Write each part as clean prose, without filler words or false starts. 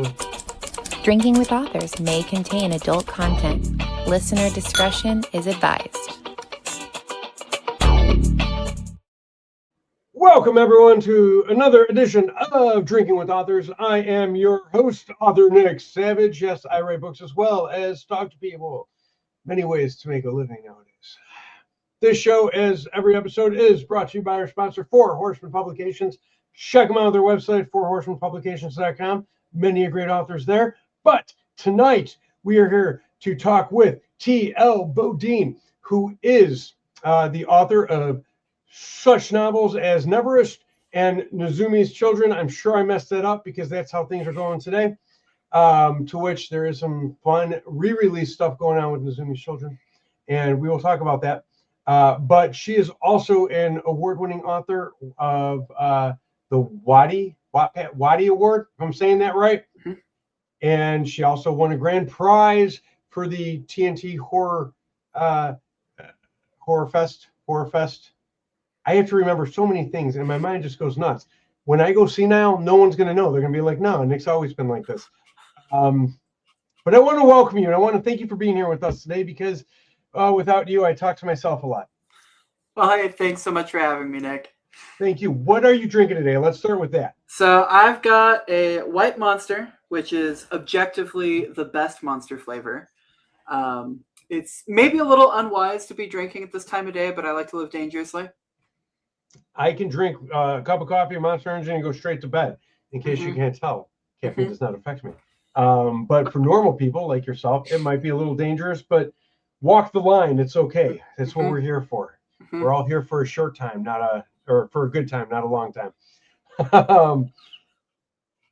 seriously. Drinking with Authors may contain adult content. Listener discretion is advised. Welcome, everyone, to another edition of Drinking with Authors. I am your host, author Nick Savage. Yes, I write books as well as talk to people. Many ways to make a living nowadays. This show, as every episode, is brought to you by our sponsor, Four Horsemen Publications. Check them out on their website, fourhorsemenpublications.com. Many great authors there. But tonight, we are here to talk with T.L. Bodine, who is the author of such novels as Neverest and Nezumi's Children. I'm sure I messed that up because that's how things are going today. To which there is some fun re-release stuff going on with Nezumi's Children, and we will talk about that. But she is also an award-winning author of the Wattpad Award, if I'm saying that right. Mm-hmm. And she also won a grand prize for the TNT Horror Fest. I have to remember so many things, and my mind just goes nuts. When I go senile, no one's going to know. They're going to be like, no, Nick's always been like this. But I want to welcome you, and I want to thank you for being here with us today, because without you, I talk to myself a lot. Well, hey, thanks so much for having me, Nick. Thank you. What are you drinking today? Let's start with that. So I've got a White Monster, which is objectively the best Monster flavor. It's maybe a little unwise to be drinking at this time of day, but I like to live dangerously. I can drink a cup of coffee or Monster Energy and go straight to bed, in case you can't tell. Caffeine does not affect me. But for normal people like yourself, it might be a little dangerous, but walk the line. It's okay. That's what we're here for. We're all here for a short time, for a good time, not a long time.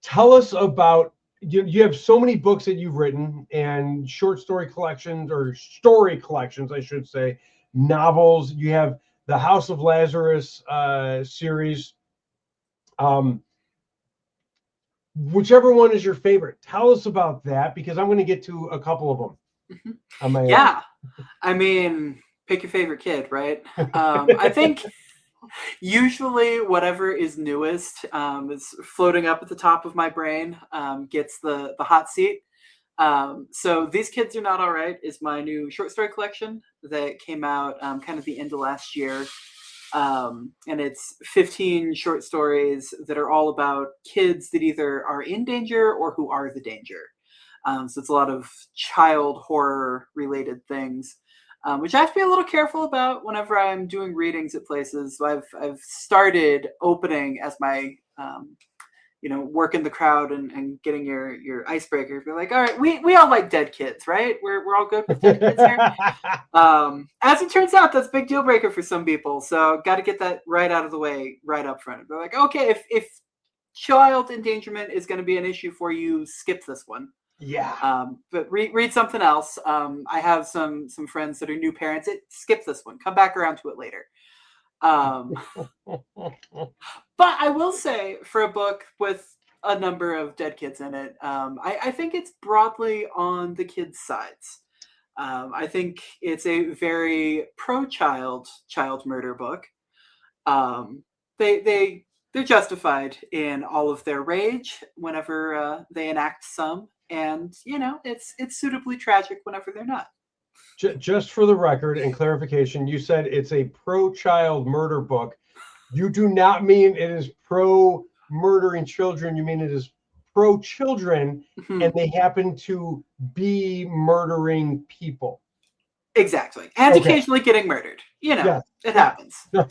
Tell us about, you have so many books that you've written, and short story collections, or story collections, I should say, novels. You have the House of Lazarus series. Whichever one is your favorite, tell us about that, because I'm going to get to a couple of them. I mean, pick your favorite kid, right? I think usually whatever is newest is floating up at the top of my brain, gets the hot seat. So These Kids Are Not All Right is my new short story collection that came out kind of the end of last year. And it's 15 short stories that are all about kids that either are in danger or who are the danger. So it's a lot of child horror related things, which I have to be a little careful about whenever I'm doing readings at places. So I've started opening as my working the crowd and getting your icebreaker. You're like, all right, we all like dead kids, right? We're all good with dead kids here. As it turns out, that's a big deal breaker for some people. So got to get that right out of the way, right up front. They're like, okay, if child endangerment is going to be an issue for you, skip this one. Yeah. But read something else. I have some friends that are new parents. Skip this one. Come back around to it later. But I will say, for a book with a number of dead kids in it, I think it's broadly on the kids' sides. I think it's a very pro-child murder book. They're justified in all of their rage whenever they enact some, and it's suitably tragic whenever they're not. Just for the record and clarification, you said it's a pro-child murder book. You do not mean it is pro-murdering children. You mean it is pro-children, and they happen to be murdering people. Exactly. And occasionally getting murdered. It happens. No,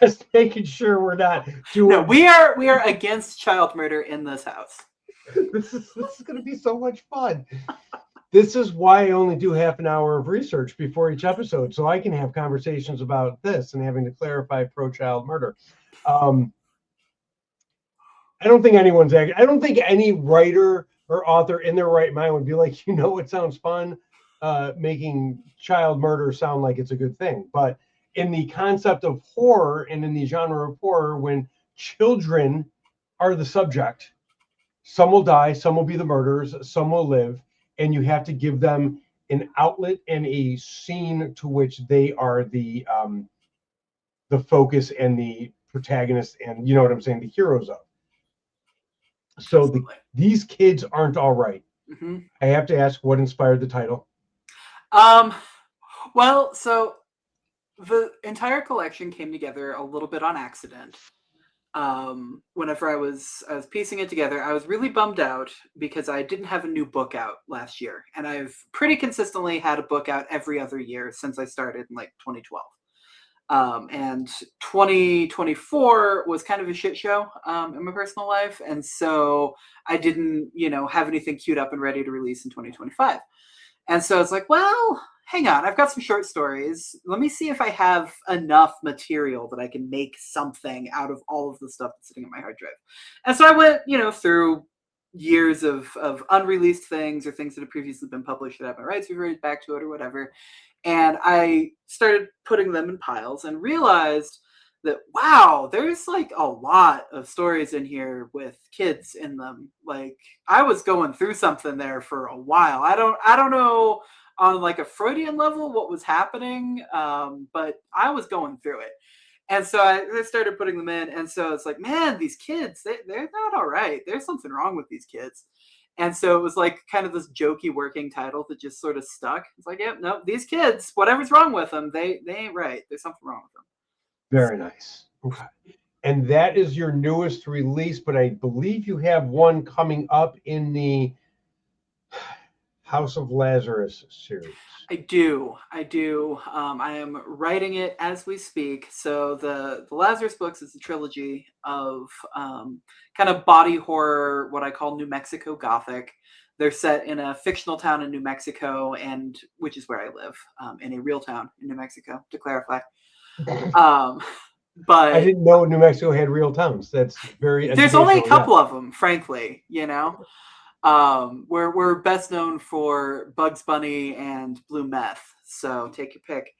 just making sure we're not doing... No, we are against child murder in this house. This is going to be so much fun. This is why I only do half an hour of research before each episode, so I can have conversations about this and having to clarify pro-child murder. I don't think any writer or author in their right mind would be like, it sounds fun, making child murder sound like it's a good thing. But in the concept of horror and in the genre of horror, when children are the subject, some will die, some will be the murderers, some will live. And you have to give them an outlet and a scene to which they are the focus and the protagonist, and the heroes of. So Absolutely. these kids aren't all right. Hmm. I have to ask, what inspired the title? Um, well, so the entire collection came together a little bit on accident. Whenever I was piecing it together, I was really bummed out because I didn't have a new book out last year, and I've pretty consistently had a book out every other year since I started in like 2012. And 2024 was kind of a shit show in my personal life, and so I didn't, have anything queued up and ready to release in 2025. And so it's like, well, hang on, I've got some short stories. Let me see if I have enough material that I can make something out of all of the stuff that's sitting on my hard drive. And so I went, through years of unreleased things or things that have previously been published that have my rights reverted back to it or whatever. And I started putting them in piles and realized that, wow, there's like a lot of stories in here with kids in them. Like, I was going through something there for a while. I don't know on like a Freudian level what was happening, but I was going through it. And so I started putting them in. And so it's like, man, these kids, they're not all right. There's something wrong with these kids. And so it was like kind of this jokey working title that just sort of stuck. It's like, yeah, no, these kids, whatever's wrong with them, they ain't right. There's something wrong with them. Very nice. Okay. And that is your newest release, but I believe you have one coming up in the House of Lazarus series. I do. I am writing it as we speak. So the Lazarus books is a trilogy of kind of body horror, what I call New Mexico Gothic. They're set in a fictional town in New Mexico, and which is where I live, in a real town in New Mexico, to clarify. But I didn't know New Mexico had real towns. That's very there's only a educational, couple of them, frankly. We're best known for Bugs Bunny and Blue Meth, so take your pick.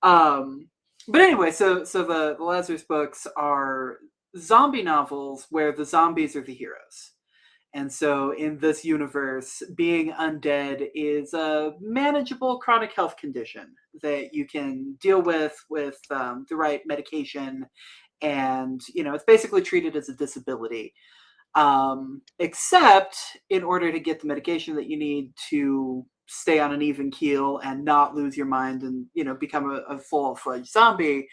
But anyway, so the Lazarus books are zombie novels where the zombies are the heroes. And so in this universe, being undead is a manageable chronic health condition that you can deal with the right medication. And, it's basically treated as a disability. Except in order to get the medication that you need to stay on an even keel and not lose your mind and, become a full-fledged zombie,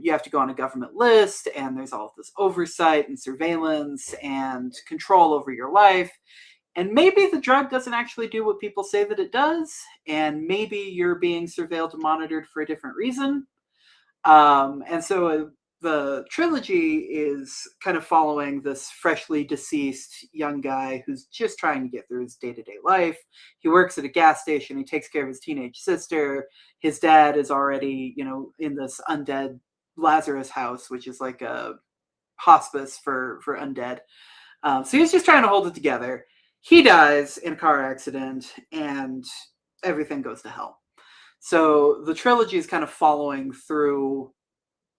you have to go on a government list, and there's all of this oversight and surveillance and control over your life. And maybe the drug doesn't actually do what people say that it does, and maybe you're being surveilled and monitored for a different reason. And so the trilogy is kind of following this freshly deceased young guy who's just trying to get through his day-to-day life. He works at a gas station. He takes care of his teenage sister. His dad is already, in this undead Lazarus house, which is like a hospice for undead. So he's just trying to hold it together. He dies in a car accident, and everything goes to hell. So the trilogy is kind of following through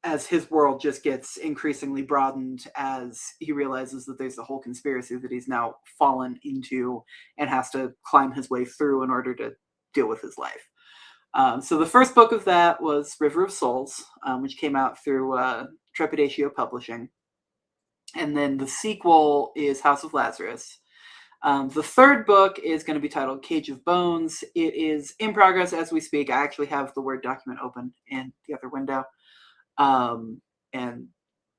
as his world just gets increasingly broadened as he realizes that there's a whole conspiracy that he's now fallen into and has to climb his way through in order to deal with his life. So the first book of that was River of Souls, which came out through Trepidatio Publishing. And then the sequel is House of Lazarus. The third book is going to be titled Cage of Bones. It is in progress as we speak. I actually have the Word document open in the other window. And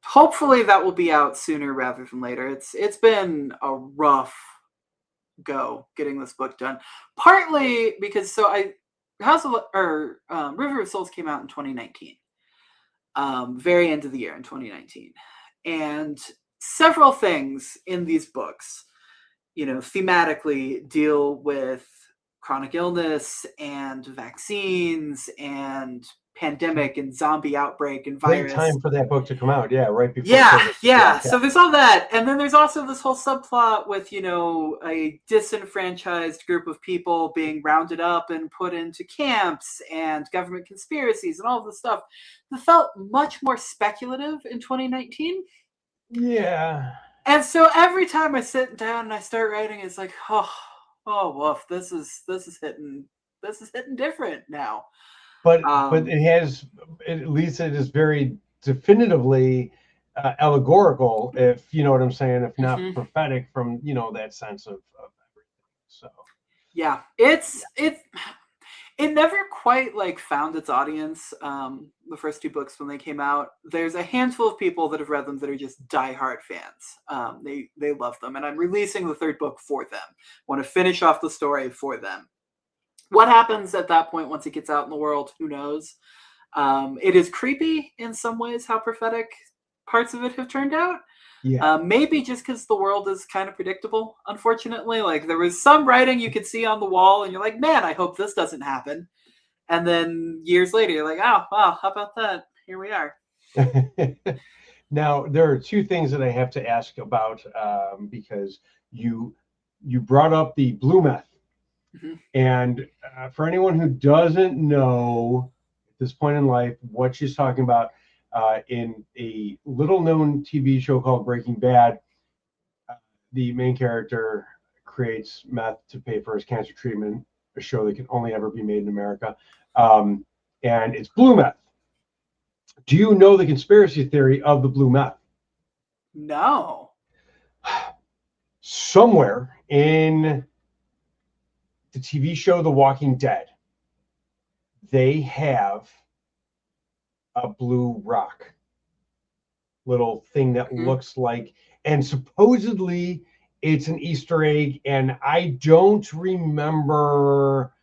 hopefully that will be out sooner rather than later. It's been a rough go getting this book done. Partly because River of Souls came out in 2019. Very end of the year in 2019. And several things in these books, thematically deal with chronic illness and vaccines and pandemic and zombie outbreak and virus. Great time for that book to come out. Yeah, right before. Yeah. So there's all that, and then there's also this whole subplot with a disenfranchised group of people being rounded up and put into camps and government conspiracies and all of this stuff that felt much more speculative in 2019. Yeah. And so every time I sit down and I start writing, it's like, oh woof, this is hitting different now. But it has, at least it is very definitively allegorical, if you know what I'm saying, if not Mhm. prophetic from, you know, that sense of everything. So Yeah, it never quite like found its audience. The first two books when they came out, there's a handful of people that have read them that are just diehard fans. They love them, and I'm releasing the third book for them. Want to finish off the story for them. What happens at that point once it gets out in the world? Who knows? It is creepy in some ways how prophetic parts of it have turned out. yeah. Maybe just because the world is kind of predictable, unfortunately. Like there was some writing you could see on the wall, and you're like, man, I hope this doesn't happen. And then years later, you're like, oh, wow, how about that? Here we are. Now, there are two things that I have to ask about because you brought up the blue meth. Mhm. And for anyone who doesn't know at this point in life what she's talking about, in a little known TV show called Breaking Bad, the main character creates meth to pay for his cancer treatment, a show that can only ever be made in America. And it's blue meth. Do you know the conspiracy theory of the blue meth? No. Somewhere in the TV show The Walking Dead, they have a blue rock, little thing that Mhm. looks like, and supposedly it's an Easter egg, and I don't remember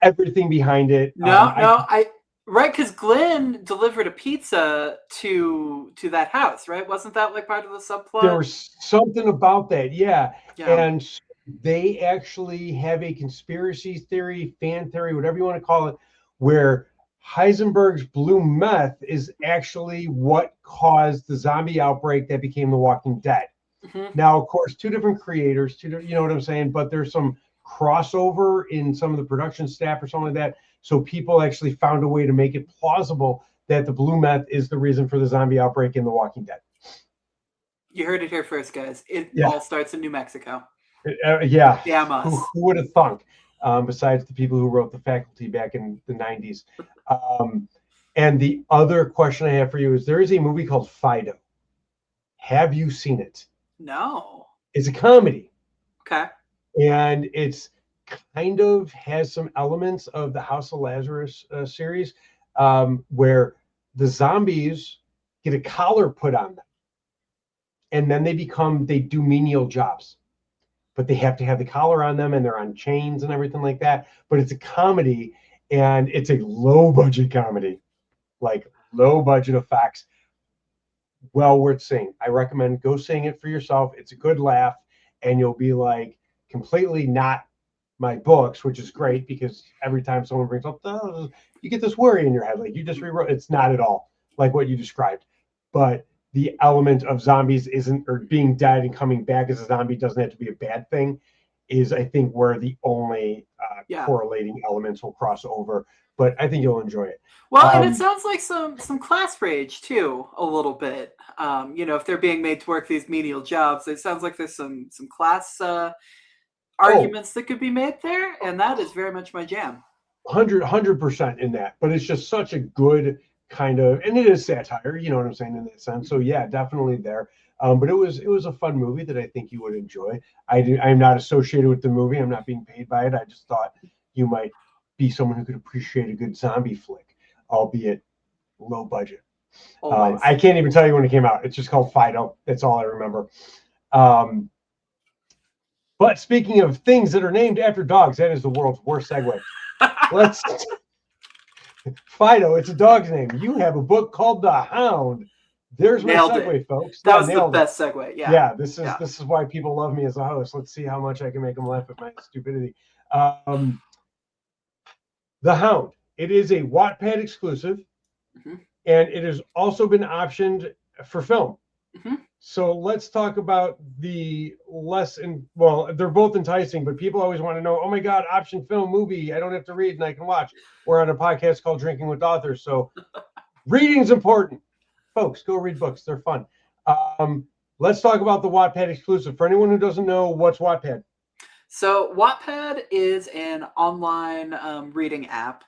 everything behind it. No, no, right, because Glenn delivered a pizza to that house, right? Wasn't that like part of the There subplot? was something about that, yeah. Yeah. And they actually have a conspiracy theory, fan theory, whatever you want to call it, where Heisenberg's blue meth is actually what caused the zombie outbreak that became The Walking Dead. Mhm. Now, of course, two different creators, you know what I'm saying, but there's some crossover in some of the production staff or something like that. So people actually found a way to make it plausible that the blue meth is the reason for the zombie outbreak in The Walking Dead. You heard it here first, guys. It Yeah. all starts in New Mexico. Yeah, Damn who us. would have thunk? Besides the people who wrote The Faculty back in the 90s. And the other question I have for you is there is a movie called Fido. Have you seen it? No. It's a comedy, Okay. and it's kind of has some elements of the House of Lazarus series, where the zombies get a collar put on them, and then they do menial jobs, but they have to have the collar on them and they're on chains and everything like that. But it's a comedy, and it's a low budget comedy, like low budget effects. Well worth seeing. I recommend go seeing it for yourself. It's a good laugh, and you'll be like completely not my books, which is great because every time someone brings up, oh, you get this worry in your head, like you just rewrote. It's not at all like what you described, but the element of zombies isn't, or being dead and coming back as a zombie doesn't have to be a bad thing, is I think where the only Yeah. correlating elements will cross over. But I think you'll enjoy it. Well, and it sounds like some class rage too, a little bit. If they're being made to work these menial jobs, it sounds like there's some class arguments that could be made there, and that is very much my jam. 100% in that, but it's just such a good kind of, and it is satire, you know what I'm saying, in that sense. So yeah, definitely there. But it was a fun movie that I think you would enjoy. I'm not associated with the movie. I'm not being paid by it. I just thought you might be someone who could appreciate a good zombie flick, albeit low budget. Always. I can't even tell you when it came out. It's just called Fido. That's all I remember. But speaking of things that are named after dogs, that is the world's worst segue. Let's Fido, it's a dog's name. You have a book called The Hound. There's my Nailed segue, it. folks. That Yeah, was the nailed it. best segue. Yeah. Yeah, this is why people love me as a host. Let's see how much I can make them laugh at my stupidity. The Hound. It is a Wattpad exclusive, Mhm. and it has also been optioned for film. Mhm. So let's talk about the well, they're both enticing, but people always want to know, oh my God, option film movie. I don't have to read and I can watch. We're on a podcast called Drinking with Authors. So reading's important. Folks, go read books. They're fun. Let's talk about the Wattpad exclusive. For anyone who doesn't know, what's Wattpad? So Wattpad is an online reading app.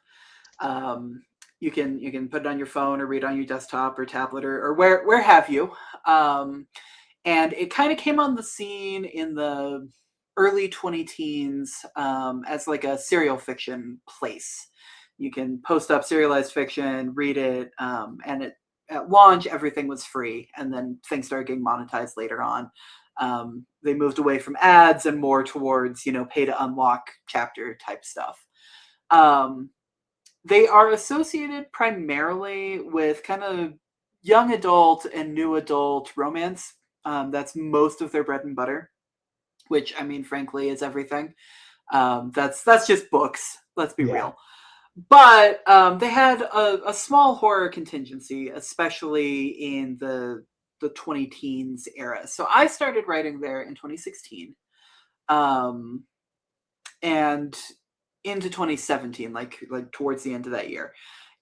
You can put it on your phone or read on your desktop or tablet or where have you. And it kind of came on the scene in the early 2010s as like a serial fiction place. You can post up serialized fiction, read it, and at launch, everything was free. And then things started getting monetized later on. They moved away from ads and more towards, pay to unlock chapter type stuff. They are associated primarily with kind of young adult and new adult romance. That's most of their bread and butter, which, I mean, frankly, is everything. That's just books. Let's be real. But they had a small horror contingency, especially in the 2010s era. So I started writing there in 2016, and into 2017, like towards the end of that year.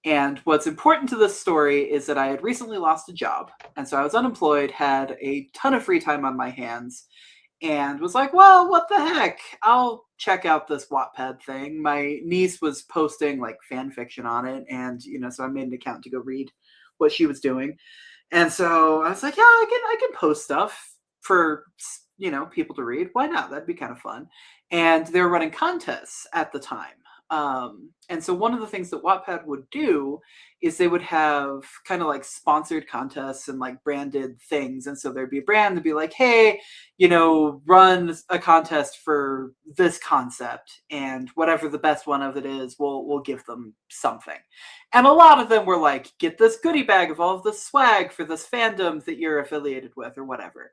And what's important to this story is that I had recently lost a job, and so I was unemployed, had a ton of free time on my hands, and was like, well, what the heck? I'll check out this Wattpad thing. My niece was posting like fan fiction on it, and so I made an account to go read what she was doing. And so I was like, yeah, I can post stuff for people to read. Why not? That'd be kind of fun. And they were running contests at the time. And so one of the things that Wattpad would do is they would have kind of like sponsored contests and like branded things. And so there'd be a brand that'd be like, hey, run a contest for this concept, and whatever the best one of it is, we'll give them something. And a lot of them were like, get this goodie bag of all of the swag for this fandom that you're affiliated with or whatever.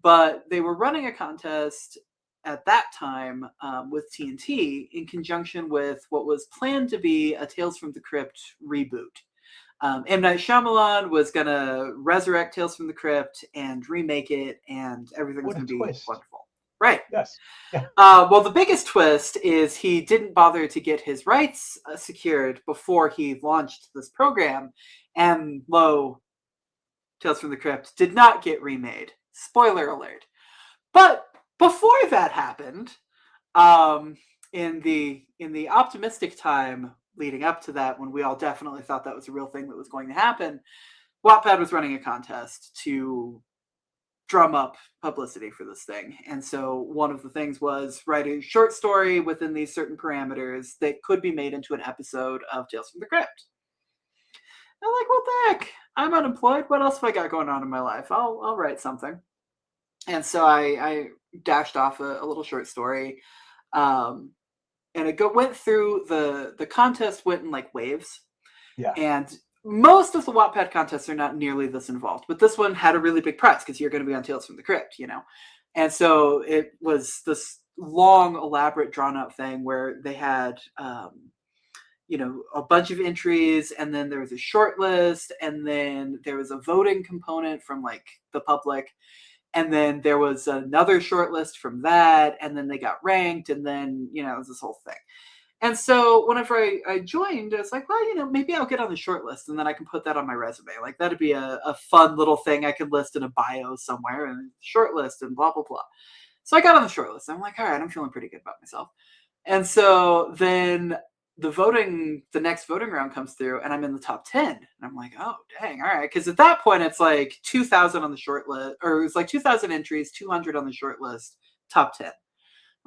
But they were running a contest at that time with TNT in conjunction with what was planned to be a Tales from the Crypt reboot. M. Night Shyamalan was going to resurrect Tales from the Crypt and remake it, and everything was going to be wonderful. Right. Yes. Yeah. Well, the biggest twist is he didn't bother to get his rights secured before he launched this program. And lo, Tales from the Crypt did not get remade. Spoiler alert. But before that happened, in the optimistic time leading up to that, when we all definitely thought that was a real thing that was going to happen, Wattpad was running a contest to drum up publicity for this thing. And so one of the things was write a short story within these certain parameters that could be made into an episode of Tales from the Crypt. I'm like, what the heck? I'm unemployed. What else have I got going on in my life? I'll write something. And so I dashed off a little short story, and it went through the contest went in like waves. Yeah. And most of the Wattpad contests are not nearly this involved, but this one had a really big prize because you're going to be on Tales from the Crypt, And so it was this long, elaborate, drawn out thing where they had, a bunch of entries, and then there was a short list, and then there was a voting component from like the public. And then there was another short list from that, and then they got ranked, and then, it was this whole thing. And so whenever I joined, I was like, well, maybe I'll get on the short list, and then I can put that on my resume. Like, that'd be a fun little thing I could list in a bio somewhere, and short list and blah, blah, blah. So I got on the short list. I'm like, all right, I'm feeling pretty good about myself. And so then the next voting round comes through, and I'm in the top 10. And I'm like, oh, dang, all right. Because at that point, it's like 2,000 on the short list, or it's like 2,000 entries, 200 on the short list, top 10.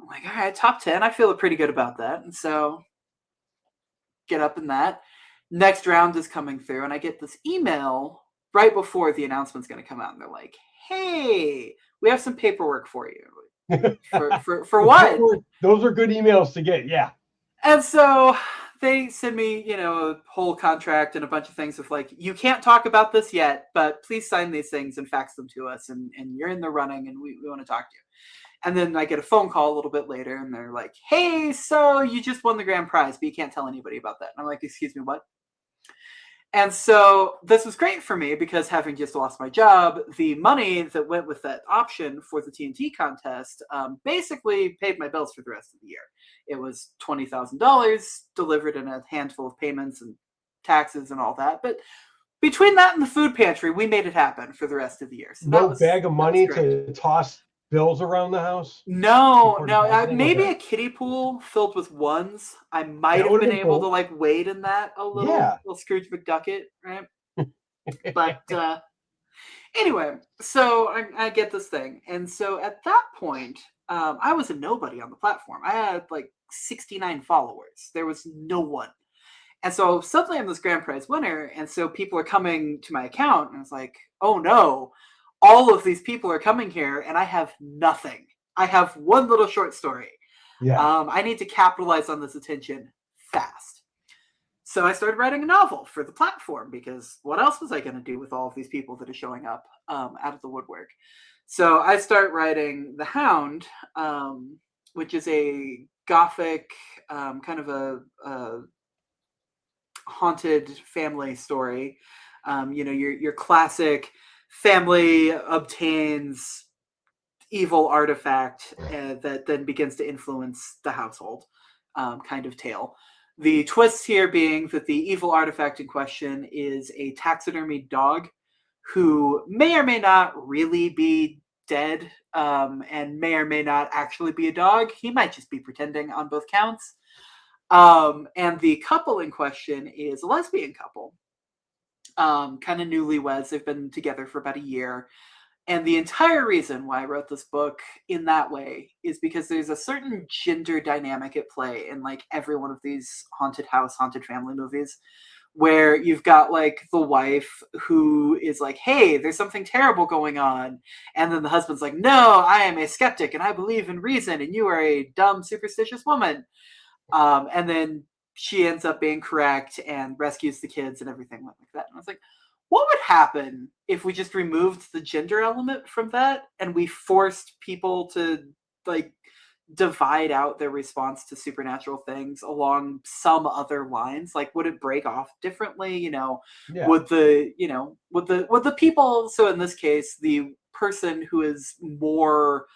I'm like, all right, top 10. I feel pretty good about that. And so get up in that. Next round is coming through, and I get this email right before the announcement's going to come out. And they're like, hey, we have some paperwork for you. For what? Those are good emails to get, yeah. And so they send me, a whole contract and a bunch of things of like, you can't talk about this yet, but please sign these things and fax them to us. And you're in the running, and we want to talk to you. And then I get a phone call a little bit later, and they're like, hey, so you just won the grand prize, but you can't tell anybody about that. And I'm like, excuse me, what? And so this was great for me because having just lost my job, the money that went with that option for the TNT contest basically paid my bills for the rest of the year. It was $20,000 delivered in a handful of payments and taxes and all that. But between that and the food pantry, we made it happen for the rest of the year. So no bag of money to toss bills around the house? No, Before no, depositing? maybe Okay. a kiddie pool filled with ones. I might That have would have been been able to cool. like wade in that a Yeah. little Scrooge McDucket, right? But anyway, so I get this thing. And so at that point, I was a nobody on the platform. I had like 69 followers. There was no one. And so suddenly I'm this grand prize winner. And so people are coming to my account. And it's like, oh no, all of these people are coming here and I have nothing. I have one little short story. Yeah. I need to capitalize on this attention fast. So I started writing a novel for the platform because what else was I going to do with all of these people that are showing up out of the woodwork? So I start writing The Hound, which is a gothic kind of a haunted family story. Your classic family obtains evil artifact that then begins to influence the household kind of tale. The twist here being that the evil artifact in question is a taxidermied dog who may or may not really be dead and may or may not actually be a dog. He might just be pretending on both counts. And the couple in question is a lesbian couple, kind of newlyweds. They've been together for about a year. And the entire reason why I wrote this book in that way is because there's a certain gender dynamic at play in like every one of these haunted house, haunted family movies, where you've got like the wife who is like, hey, there's something terrible going on. And then the husband's like, no, I am a skeptic and I believe in reason and you are a dumb, superstitious woman. And then she ends up being correct and rescues the kids and everything like that. And I was like, what would happen if we just removed the gender element from that and we forced people to like divide out their response to supernatural things along some other lines? Like, would it break off differently? Yeah. Would the people, so in this case, the person who is more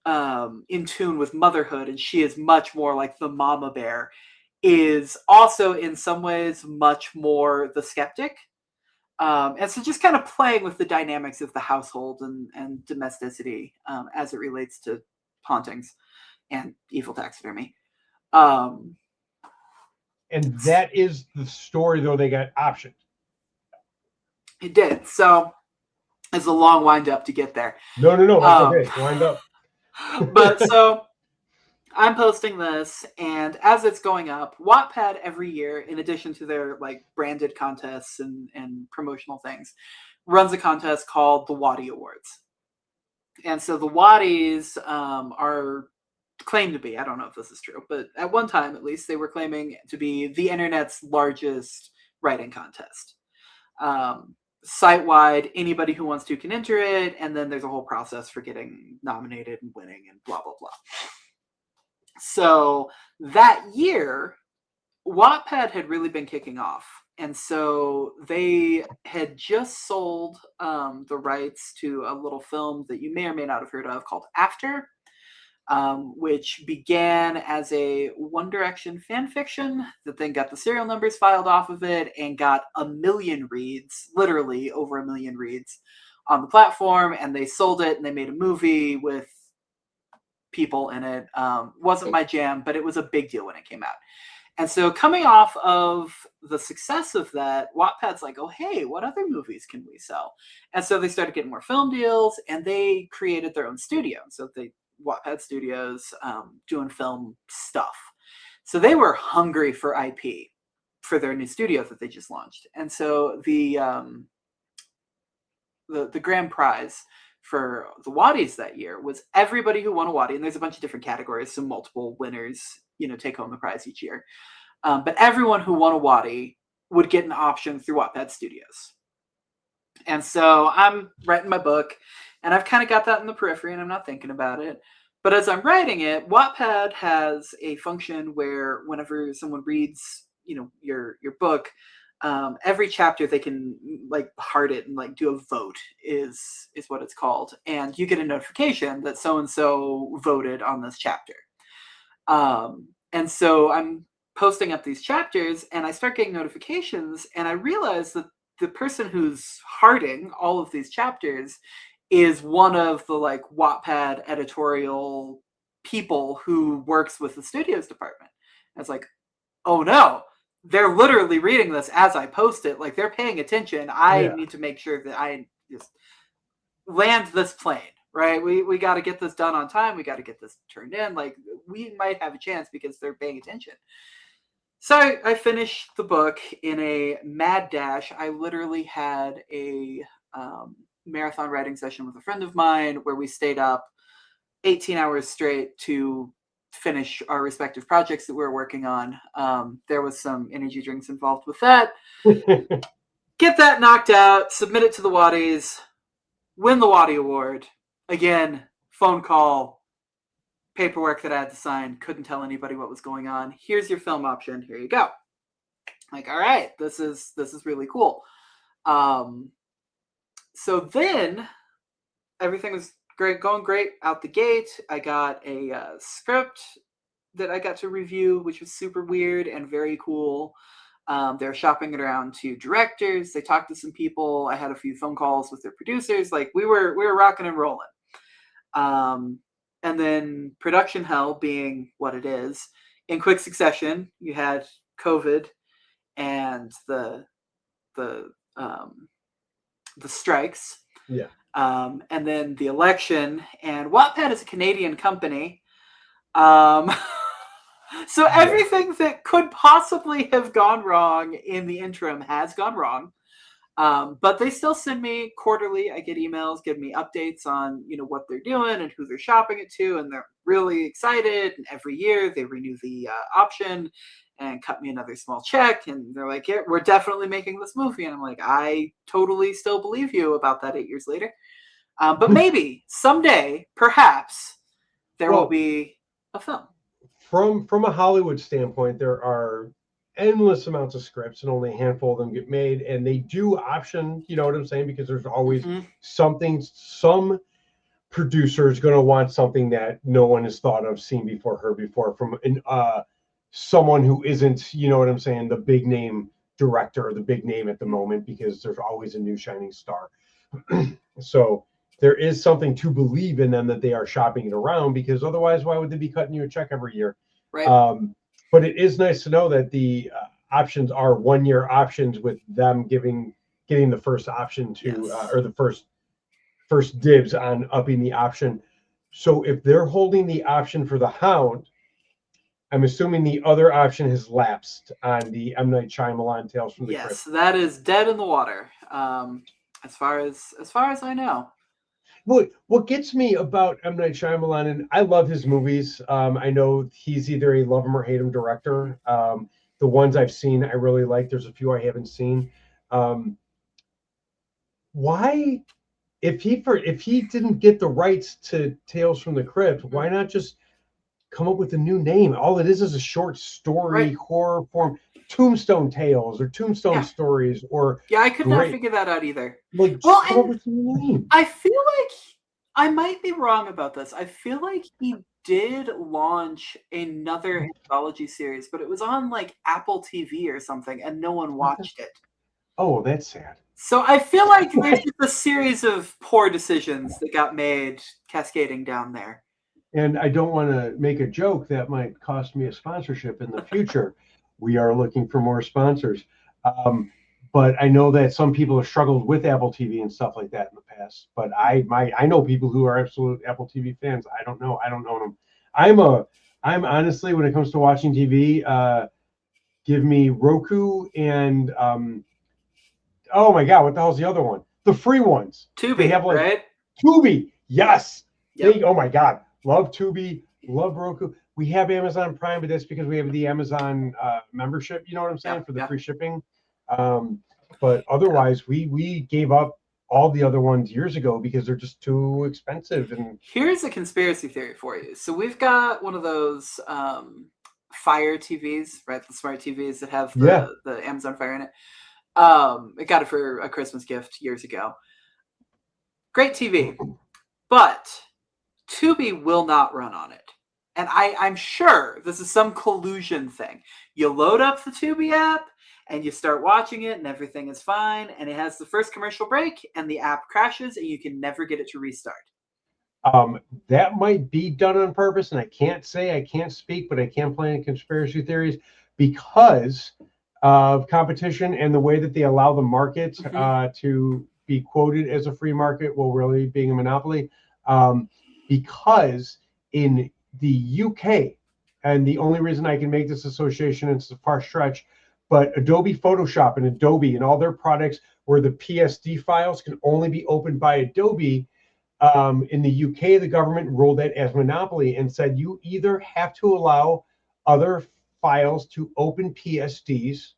in tune with motherhood and she is much more like the mama bear, is also in some ways much more the skeptic. And so just kind of playing with the dynamics of the household and domesticity as it relates to hauntings and evil taxidermy. And that is the story, though, they got optioned. It did. So it's a long wind up to get there. No. That's okay. Wind up. But so I'm posting this, and as it's going up, Wattpad every year, in addition to their like branded contests and promotional things, runs a contest called the Wattie Awards. And so the Watties are claimed to be, I don't know if this is true, but at one time at least, they were claiming to be the internet's largest writing contest. Site-wide, anybody who wants to can enter it, and then there's a whole process for getting nominated and winning and blah, blah, blah. So that year, Wattpad had really been kicking off. And so they had just sold the rights to a little film that you may or may not have heard of called After, which began as a One Direction fan fiction that then got the serial numbers filed off of it and got 1 million reads, literally over 1 million reads on the platform. And they sold it and they made a movie with people in it. Wasn't my jam, but it was a big deal when it came out. And so coming off of the success of that, Wattpad's like, oh, hey, what other movies can we sell? And so they started getting more film deals and they created their own studio. So Wattpad Studios doing film stuff. So they were hungry for IP for their new studio that they just launched. And so the grand prize for the Watties that year was everybody who won a Wattie, and there's a bunch of different categories, so multiple winners, take home the prize each year. But everyone who won a Wattie would get an option through Wattpad Studios. And so I'm writing my book, and I've kind of got that in the periphery, and I'm not thinking about it. But as I'm writing it, Wattpad has a function where whenever someone reads, your book, every chapter they can like heart it and like do a vote is what it's called, and you get a notification that so and so voted on this chapter. And so I'm posting up these chapters, and I start getting notifications, and I realize that the person who's hearting all of these chapters is one of the like Wattpad editorial people who works with the studios department. I was like, oh no, they're literally reading this as I post it. Like, they're paying attention. I need to make sure that I just land this plane, right? We got to get this done on time. We got to get this turned in. Like, we might have a chance because they're paying attention. So I finished the book in a mad dash. I literally had a marathon writing session with a friend of mine where we stayed up 18 hours straight to finish our respective projects that we were working on. There was some energy drinks involved with that. Get that knocked out, submit it to the Watties, win the Wattie Award. Again, phone call, paperwork that I had to sign, couldn't tell anybody what was going on. Here's your film option. Here you go. Like, all right, this is really cool. So then everything was great, going great out the gate. I got a script that I got to review, which was super weird and very cool. They're shopping it around to directors. They talked to some people. I had a few phone calls with their producers. Like, we were rocking and rolling. And then production hell being what it is, in quick succession, you had COVID and the strikes. Yeah. And then the election, and Wattpad is a Canadian company. So everything that could possibly have gone wrong in the interim has gone wrong. But they still send me quarterly. I get emails, give me updates on, what they're doing and who they're shopping it to. And they're really excited. And every year they renew the option and cut me another small check. And they're like, yeah, we're definitely making this movie. And I'm like, I totally still believe you about that 8 years later. But maybe someday, perhaps, there will be a film. From a Hollywood standpoint, there are endless amounts of scripts and only a handful of them get made, and they do option, you know what I'm saying, because there's always something, some producer is going to want something that no one has thought of, seen before, heard before, from someone who isn't, you know what I'm saying, the big name director or the big name at the moment, because there's always a new shining star. So there is something to believe in them that they are shopping it around, because otherwise, why would they be cutting you a check every year? Right. But it is nice to know that the options are 1 year options, with them getting the first option to, or the first dibs on upping the option. So if they're holding the option for The Hound, I'm assuming the other option has lapsed on the M. Night Shyamalan Tales from the Crypt. Yes, that is dead in the water, as far as I know. What gets me about M. Night Shyamalan, and I love his movies. I know he's either a love him or hate him director. The ones I've seen, I really like. There's a few I haven't seen. Why, if he didn't get the rights to Tales from the Crypt, why not just come up with a new name? All it is a short story, horror form. Tombstone Tales or Tombstone Stories, or I could not figure that out either. Like, come up with a new name. I feel like I might be wrong about this. I feel like he did launch another anthology series, but it was on like Apple TV or something, and no one watched it. Oh, that's sad. So I feel like there's just a series of poor decisions that got made cascading down there. And I don't want to make a joke that might cost me a sponsorship in the future. We are looking for more sponsors. But I know that some people have struggled with Apple TV and stuff like that in the past. But I know people who are absolute Apple TV fans. I don't know them. I'm honestly, when it comes to watching TV, give me Roku and oh my God, what the hell's the other one? The free ones. Tubi, they have, like, right? Tubi, yes. Yep. Oh my God, love Tubi, love Roku. We have Amazon Prime, but that's because we have the Amazon membership. You know what I'm saying, for the free shipping. But otherwise, we gave up all the other ones years ago because they're just too expensive. And here's a conspiracy theory for you. So we've got one of those Fire TVs, right? The smart TVs that have the Amazon Fire in it. I got it for a Christmas gift years ago. Great TV, but Tubi will not run on it. And I'm sure this is some collusion thing. You load up the Tubi app, And you start watching it and everything is fine. And it has the first commercial break and the app crashes and you can never get it to restart. That might be done on purpose, and I can't speak, but I can plan conspiracy theories because of competition and the way that they allow the market to be quoted as a free market while really being a monopoly. Because in the UK, and the only reason I can make this association, it's a far stretch, but Adobe Photoshop and Adobe and all their products where the PSD files can only be opened by Adobe. In the UK, the government ruled that as monopoly and said you either have to allow other files to open PSDs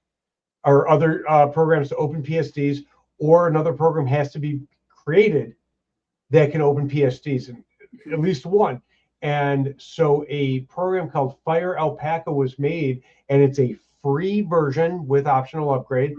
or other programs to open PSDs, or another program has to be created that can open PSDs, and at least one. And so a program called Fire Alpaca was made, and it's a free version with optional upgrade,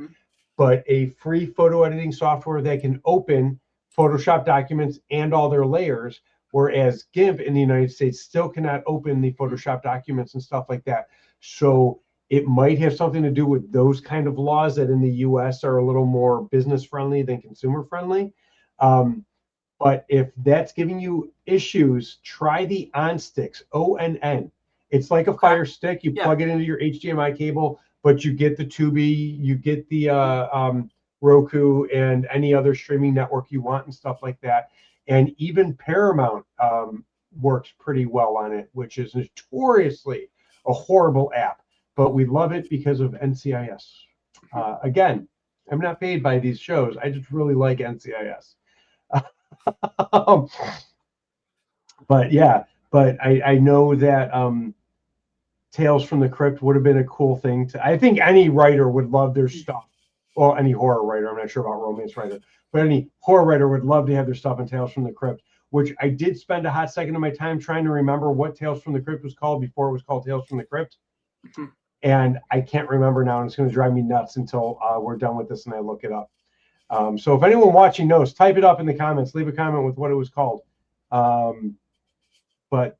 but a free photo editing software that can open Photoshop documents and all their layers, whereas GIMP in the United States still cannot open the Photoshop documents and stuff like that. So it might have something to do with those kind of laws that in the US are a little more business friendly than consumer friendly. But if that's giving you issues, try the OnSticks, ONN. It's like a Fire Stick. You plug it into your HDMI cable, but you get the Tubi, you get the Roku, and any other streaming network you want and stuff like that. And even Paramount works pretty well on it, which is notoriously a horrible app. But we love it because of NCIS. Again, I'm not paid by these shows. I just really like NCIS. But yeah, but I know that Tales from the Crypt would have been a cool thing to. I think any writer would love their stuff. Well, any horror writer. I'm not sure about romance writer, but any horror writer would love to have their stuff in Tales from the Crypt. Which I did spend a hot second of my time trying to remember what Tales from the Crypt was called before it was called Tales from the Crypt. And I can't remember now, and it's going to drive me nuts until we're done with this and I look it up. So if anyone watching knows, type it up in the comments. Leave a comment with what it was called. But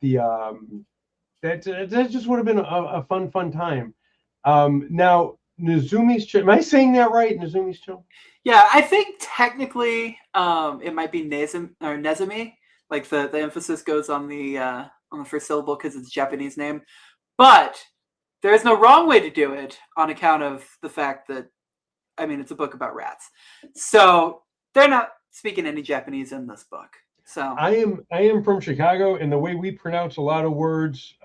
that just would have been a fun time. Now, Nezumi's Chill. Am I saying that right? Nezumi's Chill? Yeah, I think technically it might be Nezumi. Like the emphasis goes on the first syllable because it's a Japanese name. But there is no wrong way to do it on account of the fact that, I mean, it's a book about rats. So they're not speaking any Japanese in this book. So I am from Chicago, and the way we pronounce a lot of words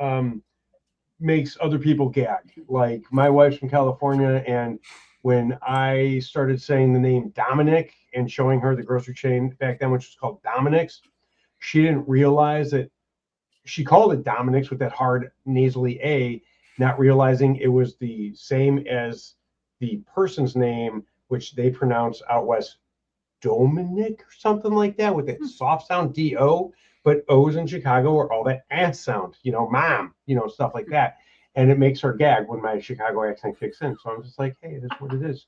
makes other people gag. Like my wife's from California, and when I started saying the name Dominic and showing her the grocery chain back then, which was called Dominic's, she didn't realize that she called it Dominic's with that hard nasally A, not realizing it was the same as the person's name, which they pronounce out west Dominic or something like that, with that soft sound D-O, but O's in Chicago are all that ass sound, mom, stuff like that. And it makes her gag when my Chicago accent kicks in. So I'm just like, hey, it is what it is.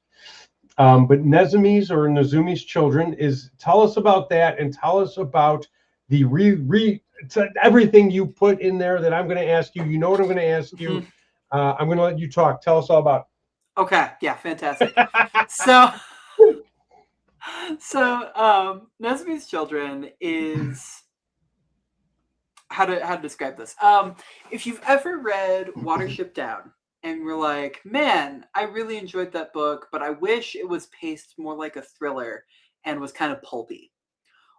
But Nezumi's Children tell us about that, and tell us about the everything you put in there that I'm going to ask you. You know what I'm going to ask you. I'm going to let you talk. Tell us all about it. Okay. Yeah. Fantastic. So Nezumi's Children is how to describe this. If you've ever read Watership Down and you're like, man, I really enjoyed that book, but I wish it was paced more like a thriller and was kind of pulpy.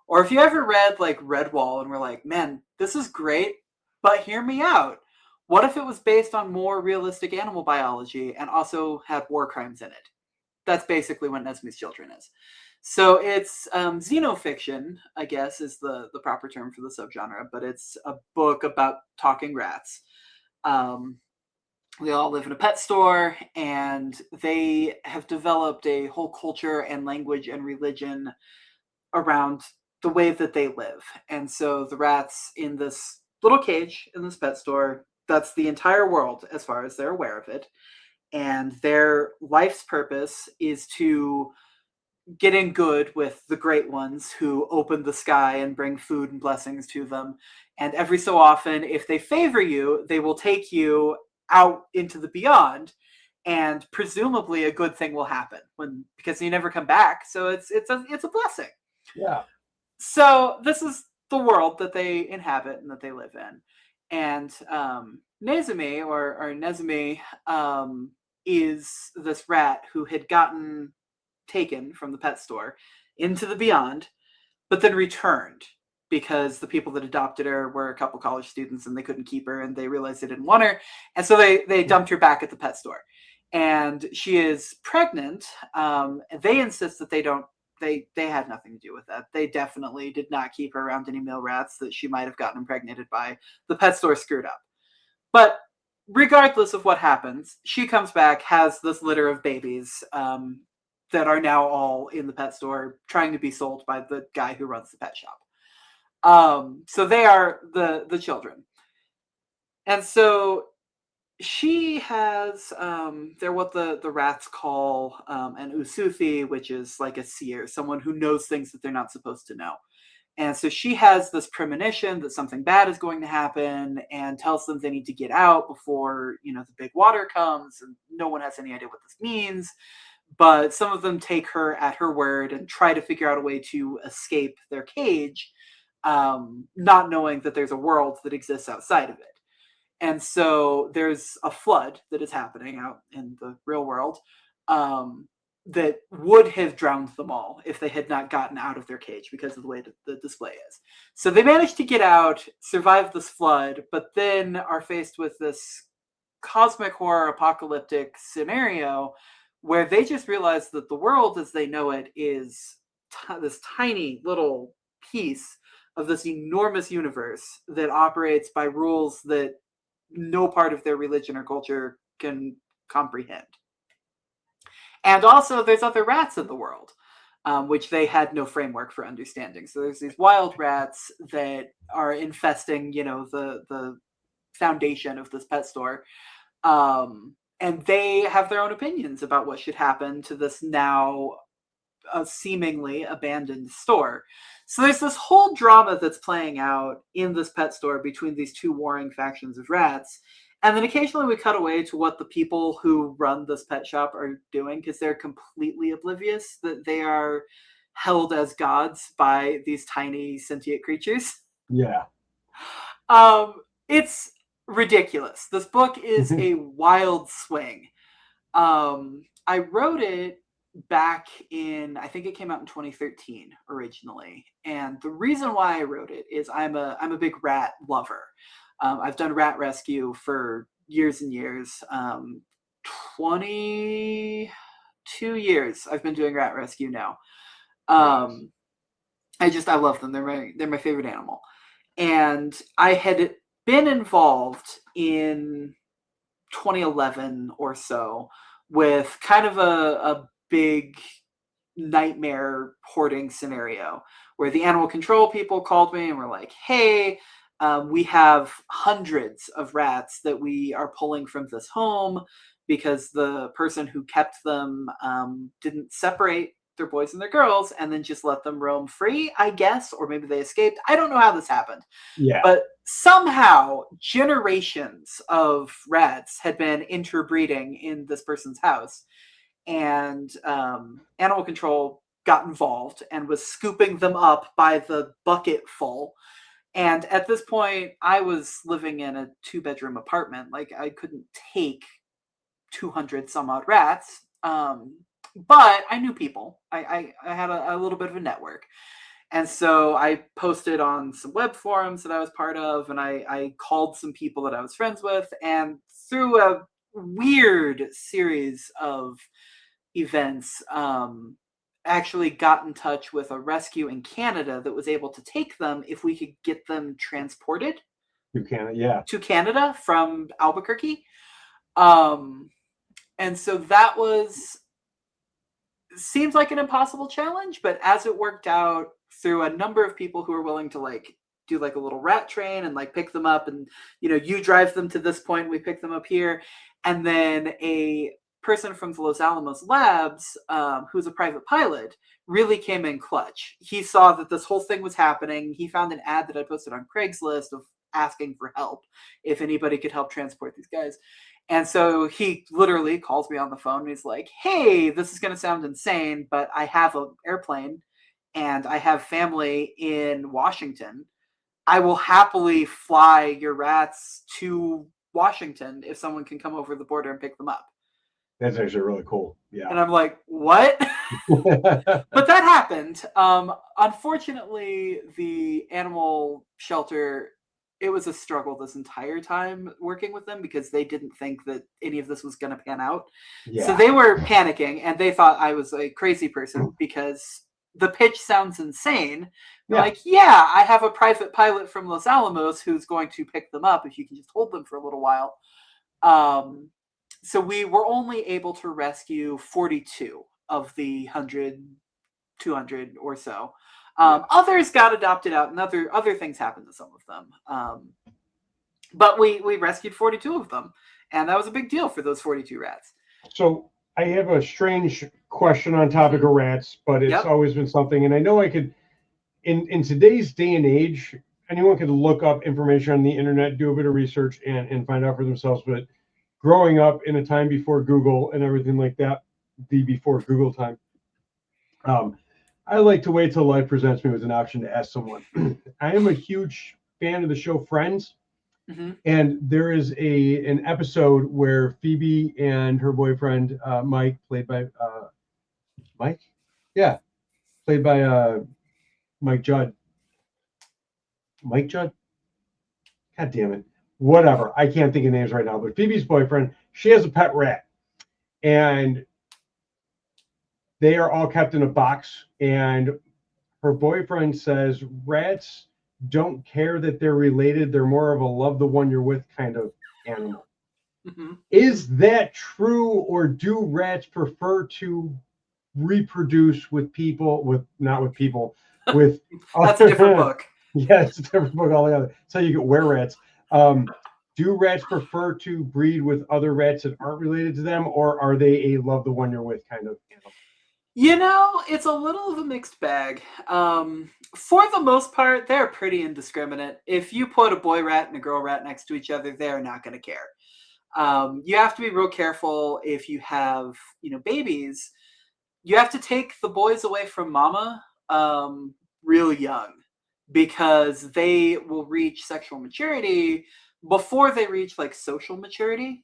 Or if you ever read like Redwall and were like, man, this is great, but hear me out. What if it was based on more realistic animal biology and also had war crimes in it? That's basically what Nezumi's Children is. So it's xenofiction, I guess, is the proper term for the subgenre, but it's a book about talking rats. They all live in a pet store, and they have developed a whole culture and language and religion around the way that they live. And so the rats in this little cage in this pet store, that's the entire world as far as they're aware of it. And their life's purpose is to get in good with the great ones who open the sky and bring food and blessings to them. And every so often, if they favor you, they will take you out into the beyond and presumably a good thing will happen because you never come back. So it's a blessing. Yeah. So this is the world that they inhabit and that they live in. And Nezumi or Nezumi is this rat who had gotten taken from the pet store into the beyond, but then returned because the people that adopted her were a couple college students and they couldn't keep her and they realized they didn't want her. And so they dumped her back at the pet store. And she is pregnant. They insist that they had nothing to do with that. They definitely did not keep her around any male rats that she might have gotten impregnated by. The pet store screwed up. But regardless of what happens, she comes back, has this litter of babies that are now all in the pet store trying to be sold by the guy who runs the pet shop. So they are the children. And so she has, they're what the rats call an usuthi, which is like a seer, someone who knows things that they're not supposed to know. And so she has this premonition that something bad is going to happen and tells them they need to get out before, the big water comes, and no one has any idea what this means. But some of them take her at her word and try to figure out a way to escape their cage, not knowing that there's a world that exists outside of it. And so there's a flood that is happening out in the real world that would have drowned them all if they had not gotten out of their cage because of the way the display is. So they managed to get out, survive this flood, but then are faced with this cosmic horror apocalyptic scenario where they just realize that the world as they know it is this tiny little piece of this enormous universe that operates by rules that no part of their religion or culture can comprehend. And also there's other rats in the world, which they had no framework for understanding. So there's these wild rats that are infesting, the foundation of this pet store. And they have their own opinions about what should happen to this now seemingly abandoned store. So there's this whole drama that's playing out in this pet store between these two warring factions of rats. And then occasionally we cut away to what the people who run this pet shop are doing, because they're completely oblivious that they are held as gods by these tiny sentient creatures. Yeah. It's ridiculous. This book is a wild swing. I wrote it back in, I think it came out in 2013 originally. And the reason why I wrote it is I'm a big rat lover. I've done rat rescue for years and years. 22 years I've been doing rat rescue now. Nice. I love them. They're my favorite animal. And I had been involved in 2011 or so with kind of a big nightmare hoarding scenario where the animal control people called me and were like, hey, we have hundreds of rats that we are pulling from this home because the person who kept them didn't separate their boys and their girls and then just let them roam free, I guess, or maybe they escaped. I don't know how this happened. Yeah. But somehow generations of rats had been interbreeding in this person's house, and animal control got involved and was scooping them up by the bucket full. And at this point, I was living in a 2-bedroom apartment. Like, I couldn't take 200 some odd rats. But I knew people. I had a little bit of a network. And so I posted on some web forums that I was part of, and I called some people that I was friends with, and through a weird series of events, actually got in touch with a rescue in Canada that was able to take them if we could get them transported to Canada from Albuquerque. And so that seems like an impossible challenge, but as it worked out through a number of people who were willing to do a little rat train and pick them up, and you drive them to this point, we pick them up here, and then a person from the Los Alamos labs, who's a private pilot, really came in clutch. He saw that this whole thing was happening. He found an ad that I posted on Craigslist of asking for help, if anybody could help transport these guys. And so he literally calls me on the phone and he's like, hey, this is going to sound insane, but I have an airplane and I have family in Washington. I will happily fly your rats to Washington if someone can come over the border and pick them up. That's actually really cool. Yeah. And I'm like, what? But that happened. Unfortunately, the animal shelter, it was a struggle this entire time working with them because they didn't think that any of this was going to pan out. Yeah. So they were panicking and they thought I was a crazy person because the pitch sounds insane. They're like, yeah, I have a private pilot from Los Alamos who's going to pick them up if you can just hold them for a little while. So we were only able to rescue 42 of the 100, 200 or so. Others got adopted out and other things happened to some of them. But we rescued 42 of them. And that was a big deal for those 42 rats. So I have a strange question on topic of rats, but it's always been something. And I know I could, in today's day and age, anyone could look up information on the internet, do a bit of research and find out for themselves. But growing up in a time before Google and everything like that, the before Google time, I like to wait till life presents me with an option to ask someone. I am a huge fan of the show Friends. And there is an episode where Phoebe and her boyfriend, Mike, played by Mike Judd. Mike Judd? God damn it. Whatever. I can't think of names right now, but Phoebe's boyfriend, she has a pet rat. And they are all kept in a box. And her boyfriend says rats don't care that they're related. They're more of a love the one you're with kind of animal. Is that true, or do rats prefer to reproduce with people, with That's a different book. Yeah, it's a different book altogether. That's how you get were-rats. Do rats prefer to breed with other rats that aren't related to them, or are they a love the one you're with kind of animal? You know, it's a little of a mixed bag. For the most part, they're pretty indiscriminate. If you put a boy rat and a girl rat next to each other, they're not going to care. You have to be real careful if you have, babies. You have to take the boys away from mama real young, because they will reach sexual maturity before they reach like social maturity.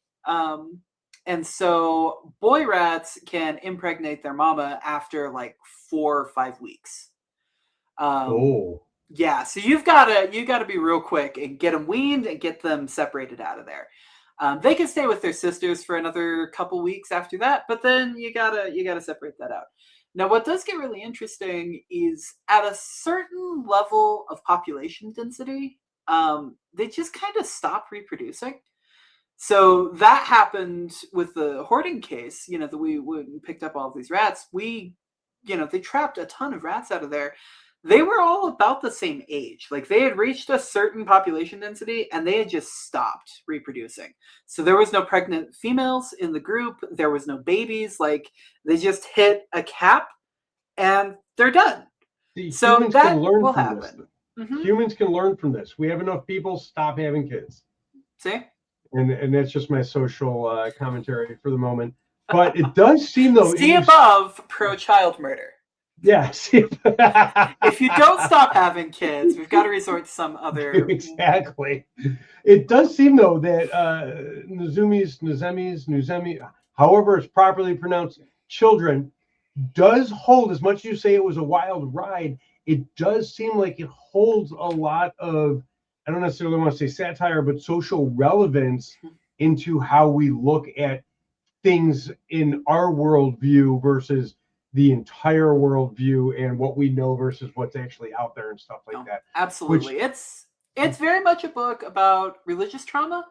And so boy rats can impregnate their mama after like 4 or 5 weeks. Yeah, so you gotta be real quick and get them weaned and get them separated out of there. They can stay with their sisters for another couple weeks after that, but then you gotta separate that out. Now, what does get really interesting is at a certain level of population density, they just kind of stop reproducing. So that happened with the hoarding case, that we picked up all of these rats. They trapped a ton of rats out of there. They were all about the same age. Like they had reached a certain population density and they had just stopped reproducing. So there was no pregnant females in the group. There was no babies. Like they just hit a cap and they're done. So that will happen. Humans can learn from this. We have enough people, stop having kids. See? And that's just my social commentary for the moment. But it does seem though. See above pro-child murder. Yeah. If you don't stop having kids, we've got to resort to some other. Exactly. It does seem though that Nuzemi, however it's properly pronounced, children, does hold, as much as you say it was a wild ride, it does seem like it holds a lot of, I don't necessarily want to say satire, but social relevance into how we look at things in our worldview versus the entire worldview and what we know versus what's actually out there and stuff like that. Absolutely. It's very much a book about religious trauma.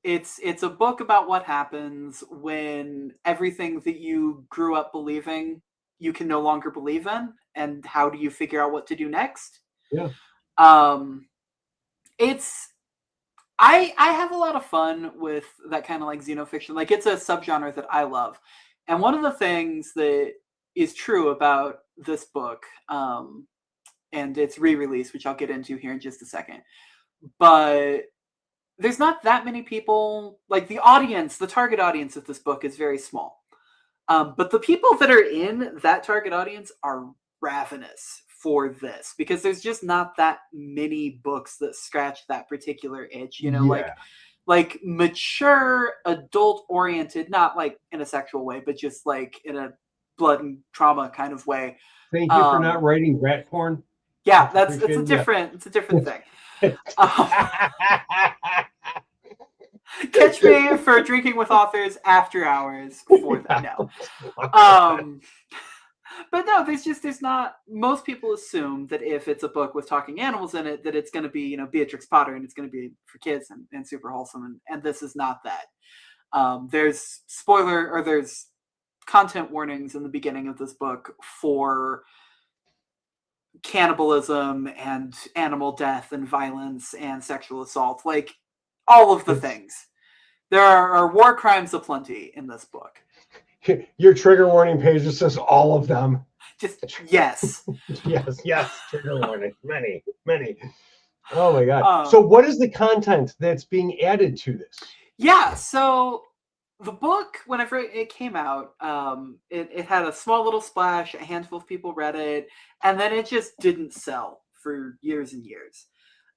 It's a book about what happens when everything that you grew up believing you can no longer believe in, and how do you figure out what to do next? Yeah. I have a lot of fun with that kind of like xenofiction. Like it's a subgenre that I love. And one of the things that is true about this book, and its re-release, which I'll get into here in just a second, but there's not that many people. Like the target audience of this book is very small. But the people that are in that target audience are ravenous for this because there's just not that many books that scratch that particular itch. Like mature, adult oriented, not like in a sexual way, but just like in a blood and trauma kind of way. Thank you for not writing rat porn. Yeah, it's a different thing. Catch me for drinking with authors after hours for that. No. But no, there's not. Most people assume that if it's a book with talking animals in it, that it's going to be, Beatrix Potter and it's going to be for kids and super wholesome. And this is not that. There's there's content warnings in the beginning of this book for cannibalism and animal death and violence and sexual assault, like all of the things. There are war crimes aplenty in this book. Your trigger warning page just says all of them. Just yes. yes, trigger warning. Many. Oh my god. So what is the content that's being added to this? Yeah, so the book, whenever it came out, it had a small little splash, a handful of people read it, and then it just didn't sell for years and years.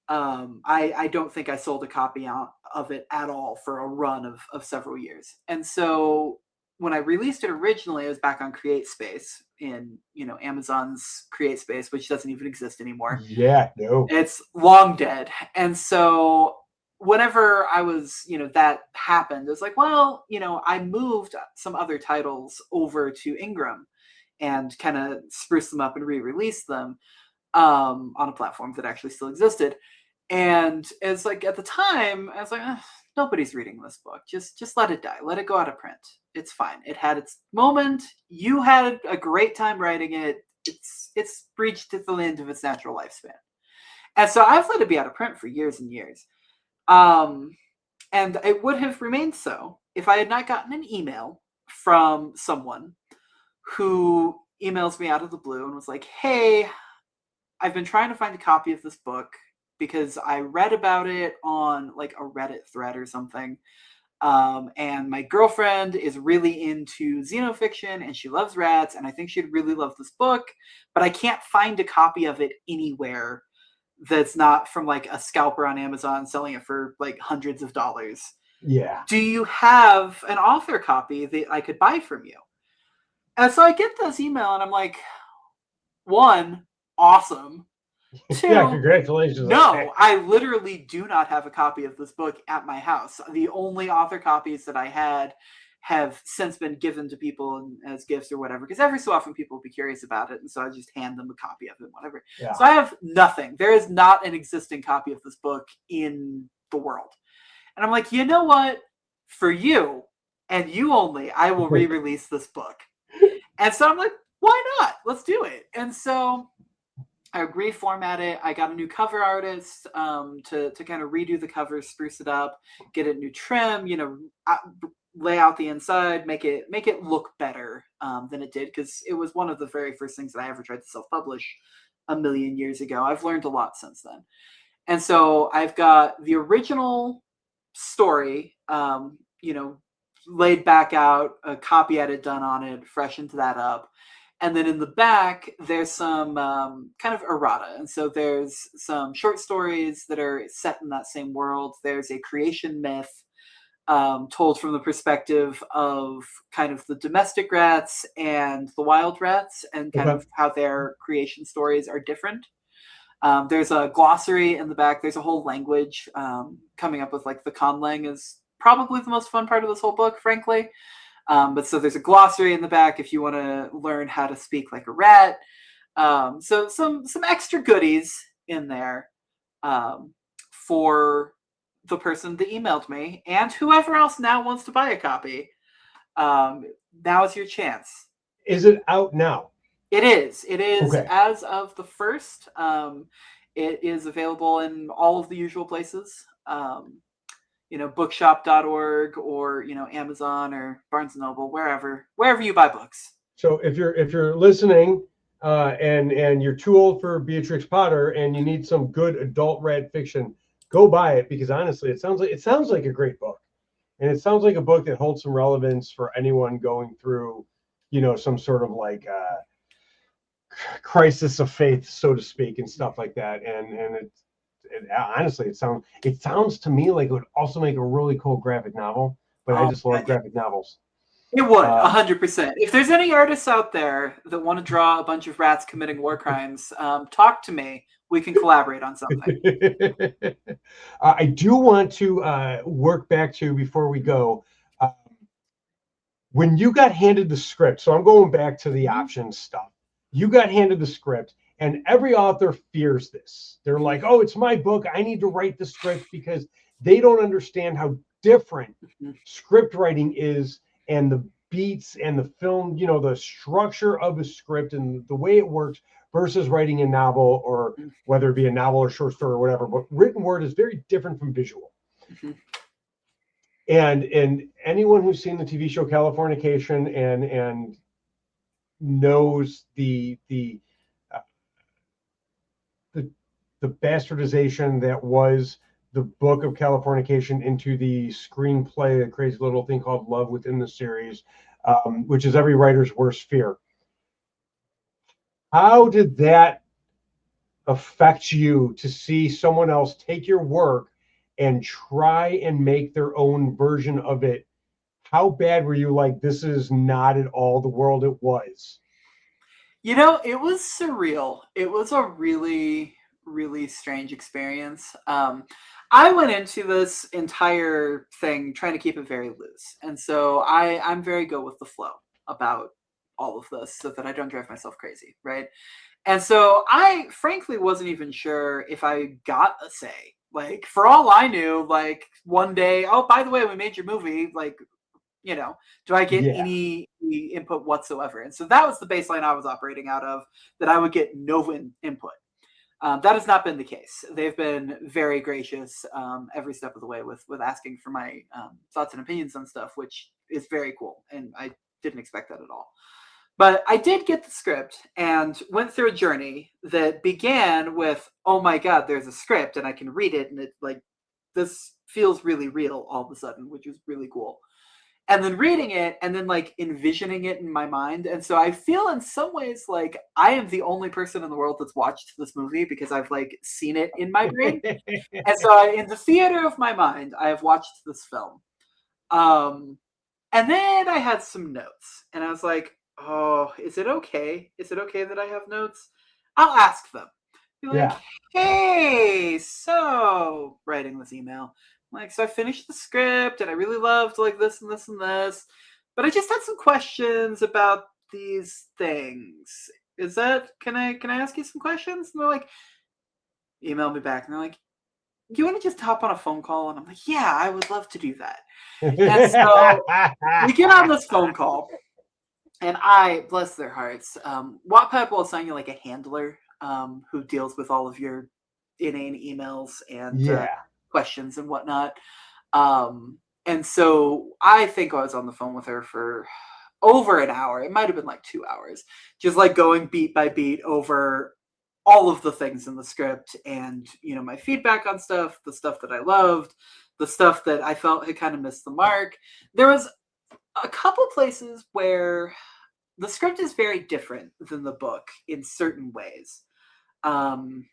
I don't think I sold a copy of it at all for a run of several years. And so when I released it originally, it was back on CreateSpace in, Amazon's CreateSpace, which doesn't even exist anymore. Yeah, no. It's long dead. And so whenever I was, that happened, it was like, well, I moved some other titles over to Ingram and kind of spruce them up and re-release them on a platform that actually still existed. And it's like, at the time, I was like, nobody's reading this book. Just let it die. Let it go out of print. It's fine. It had its moment. You had a great time writing it. It's reached the end of its natural lifespan. And so I've let it be out of print for years and years. And it would have remained so if I had not gotten an email from someone who emails me out of the blue and was like, hey, I've been trying to find a copy of this book because I read about it on like a Reddit thread or something. And my girlfriend is really into xenofiction and she loves rats. And I think she'd really love this book, but I can't find a copy of it anywhere that's not from like a scalper on Amazon selling it for like hundreds of dollars. Yeah. Do you have an author copy that I could buy from you? And so I get this email and I'm like, one, awesome. Two, yeah, congratulations. No, I literally do not have a copy of this book at my house. The only author copies that I had have since been given to people as gifts or whatever, because every so often people will be curious about it, and so I just hand them a copy of it, whatever. Yeah. So I have nothing. There is not an existing copy of this book in the world. And I'm like, you know what? For you, and you only, I will re-release this book. And so I'm like, why not? Let's do it. And so I reformat it. I got a new cover artist to kind of redo the cover, spruce it up, get a new trim, lay out the inside, make it look better than it did, because it was one of the very first things that I ever tried to self-publish a million years ago. I've learned a lot since then. And so I've got the original story, laid back out, a copy edit done on it, freshened that up. And then in the back, there's some kind of errata. And so there's some short stories that are set in that same world. There's a creation myth told from the perspective of kind of the domestic rats and the wild rats, and kind of how their creation stories are different. There's a glossary in the back. There's a whole language coming up with, like, the conlang is probably the most fun part of this whole book, frankly. But so there's a glossary in the back if you want to learn how to speak like a rat. So some extra goodies in there for the person that emailed me and whoever else now wants to buy a copy. Now is your chance. Is it out now? It is. It is okay. As of the 1st. It is available in all of the usual places. Bookshop.org or, Amazon or Barnes & Noble, wherever you buy books. So if you're listening and you're too old for Beatrix Potter and you need some good adult rat fiction, go buy it, because honestly, it sounds like a great book, and it sounds like a book that holds some relevance for anyone going through, some sort of like crisis of faith, so to speak, and stuff like that. And honestly, it sounds to me like it would also make a really cool graphic novel. But I Oh, just love graphic novels. it would 100%. If there's any artists out there that want to draw a bunch of rats committing war crimes, talk to me. We can collaborate on something. I do want to work back to, before we go, when you got handed the script. So I'm going back to the options stuff. You got handed the script, and every author fears this. They're like, "Oh, it's my book. I need to write the script," because they don't understand how different script writing is, and the beats and the film, the structure of a script and the way it works versus writing a novel, or whether it be a novel or short story or whatever. But written word is very different from visual. And anyone who's seen the TV show Californication and knows the bastardization that was the book of Californication into the screenplay, a crazy little thing called Love within the series, which is every writer's worst fear. How did that affect you to see someone else take your work and try and make their own version of it? How bad were you like, this is not at all the world it was? It was surreal. It was a really, really strange experience. I went into this entire thing trying to keep it very loose. And so I'm very go with the flow about all of this so that I don't drive myself crazy, right? And so I frankly wasn't even sure if I got a say. Like, for all I knew, like, one day, oh, by the way, we made your movie, like, do I get any input whatsoever? And so that was the baseline I was operating out of, that I would get no input. That has not been the case. They've been very gracious every step of the way with asking for my thoughts and opinions on stuff, which is very cool. And I didn't expect that at all. But I did get the script and went through a journey that began with, oh my God, there's a script and I can read it. And it's like, this feels really real all of a sudden, which is really cool. And then reading it and then like envisioning it in my mind. And so I feel in some ways like I am the only person in the world that's watched this movie, because I've like seen it in my brain. And so in the theater of my mind, I have watched this film. And then I had some notes and I was like, oh, is it okay? Is it okay that I have notes? I'll ask them. Be like, hey, so writing this email. Like, so I finished the script and I really loved like this and this and this, but I just had some questions about these things. Can I ask you some questions? And they're like, email me back. And they're like, do you want to just hop on a phone call? And I'm like, yeah, I would love to do that. And so we get on this phone call, and I, bless their hearts, Wattpad will assign you like a handler who deals with all of your inane emails and questions and whatnot. And so I think I was on the phone with her for over an hour. It might have been like 2 hours, just like going beat by beat over all of the things in the script and, my feedback on stuff, the stuff that I loved, the stuff that I felt had kind of missed the mark. There was a couple places where the script is very different than the book in certain ways. And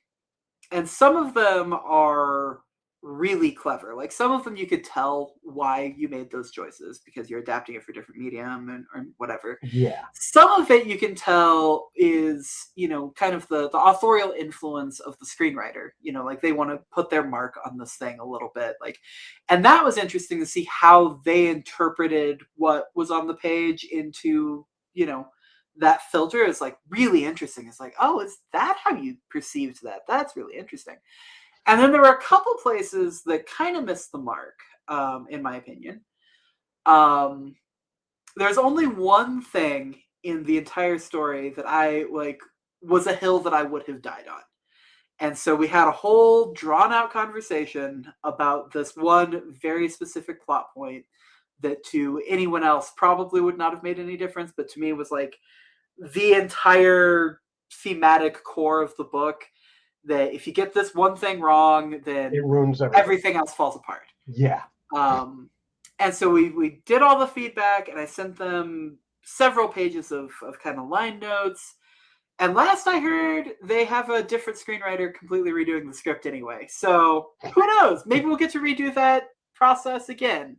some of them are really clever. Like, some of them you could tell why you made those choices because you're adapting it for different medium or whatever. Yeah. Some of it you can tell is, kind of the authorial influence of the screenwriter. Like, they want to put their mark on this thing a little bit. Like, and that was interesting to see how they interpreted what was on the page into, that filter is like really interesting. It's like, oh, is that how you perceived that? That's really interesting. And then there were a couple places that kind of missed the mark, in my opinion. There's only one thing in the entire story that I was a hill that I would have died on. And so we had a whole drawn out conversation about this one very specific plot point that to anyone else probably would not have made any difference. But to me, it was like the entire thematic core of the book. that if you get this one thing wrong, then It ruins everything else falls apart. Yeah. And so we did all the feedback, and I sent them several pages of kind of line notes. And last I heard, they have a different screenwriter completely redoing the script anyway. So who knows? Maybe we'll get to redo that process again.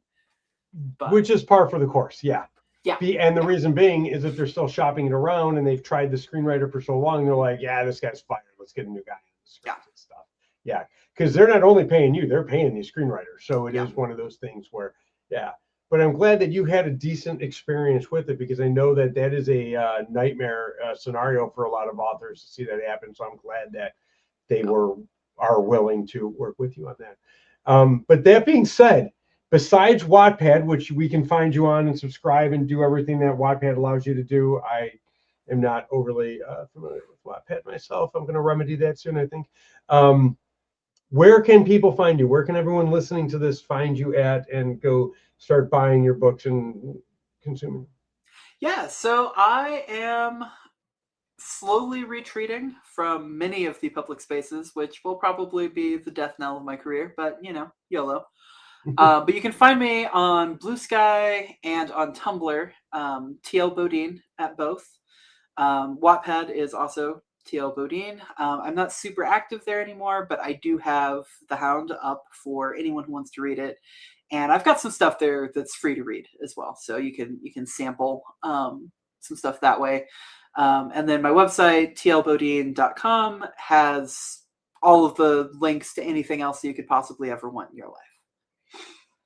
But, which is par for the course. Yeah. Yeah. And the reason being is that they're still shopping it around, and they've tried the screenwriter for so long. They're like, yeah, this guy's fired. Let's get a new guy in the script and stuff. Yeah. Because they're not only paying you, they're paying these screenwriters. So it is one of those things where, But I'm glad that you had a decent experience with it, because I know that that is a nightmare scenario for a lot of authors to see that happen. So I'm glad that they are willing to work with you on that. But that being said, besides Wattpad, which we can find you on and subscribe and do everything that Wattpad allows you to do, I am not overly familiar with Wattpad myself. I'm going to remedy that soon, I think. Where can people find you? Where can everyone listening to this find you at and go start buying your books and consuming? Yeah, so I am slowly retreating from many of the public spaces, which will probably be the death knell of my career, but YOLO. But you can find me on Blue Sky and on Tumblr, TL Bodine at both. Wattpad is also TL Bodine. I'm not super active there anymore, but I do have The Hound up for anyone who wants to read it. And I've got some stuff there that's free to read as well. So you can sample some stuff that way. And then my website, tlbodine.com, has all of the links to anything else you could possibly ever want in your life.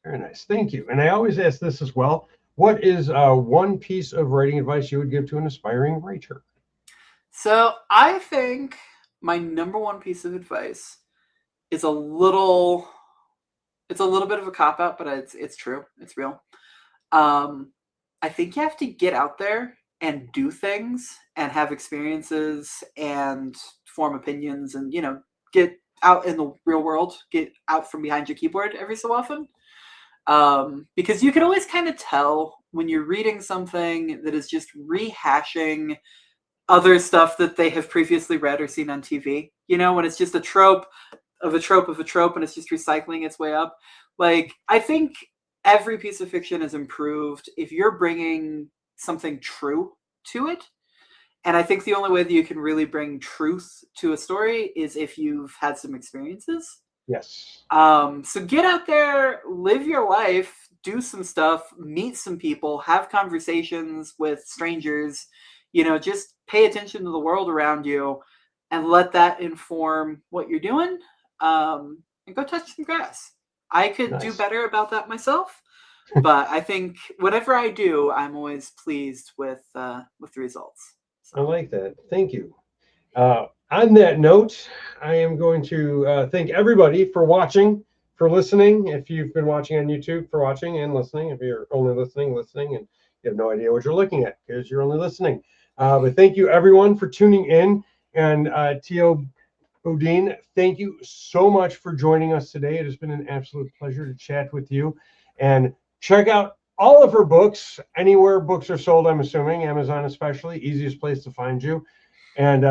Very nice. Thank you. And I always ask this as well. What is one piece of writing advice you would give to an aspiring writer? So I think my number one piece of advice is a little bit of a cop-out, but it's true. It's real. I think you have to get out there and do things and have experiences and form opinions and, get out in the real world, get out from behind your keyboard every so often. Because you can always kind of tell when you're reading something that is just rehashing other stuff that they have previously read or seen on TV, when it's just a trope of a trope of a trope and it's just recycling its way up. Like, I think every piece of fiction is improved if you're bringing something true to it. And I think the only way that you can really bring truth to a story is if you've had some experiences. Yes. So get out there, live your life, do some stuff, meet some people, have conversations with strangers, just pay attention to the world around you and let that inform what you're doing. And go touch some grass. I could do better about that myself, but I think whatever I do, I'm always pleased with the results. So. I like that. Thank you. On that note, I am going to thank everybody for watching, for listening. If you've been watching on YouTube, for watching and listening. If you're only listening, and you have no idea what you're looking at because you're only listening. But thank you, everyone, for tuning in. And T.O. Bodine, thank you so much for joining us today. It has been an absolute pleasure to chat with you. And check out all of her books, anywhere books are sold, I'm assuming, Amazon especially, easiest place to find you. And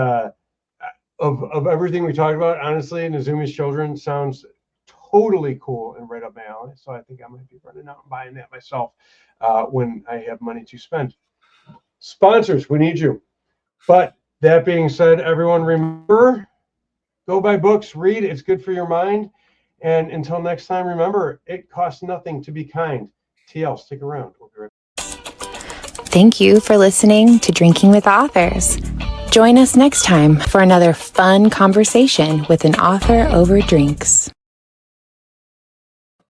of everything we talked about, honestly, Nazumi's Children sounds totally cool and right up my alley. So I think I might be running out and buying that myself when I have money to spend. Sponsors, we need you. But that being said, everyone, remember, go buy books, read. It's good for your mind. And until next time, remember, it costs nothing to be kind. TL, stick around. We'll be right back. Thank you for listening to Drinking with Authors. Join us next time for another fun conversation with an author over drinks.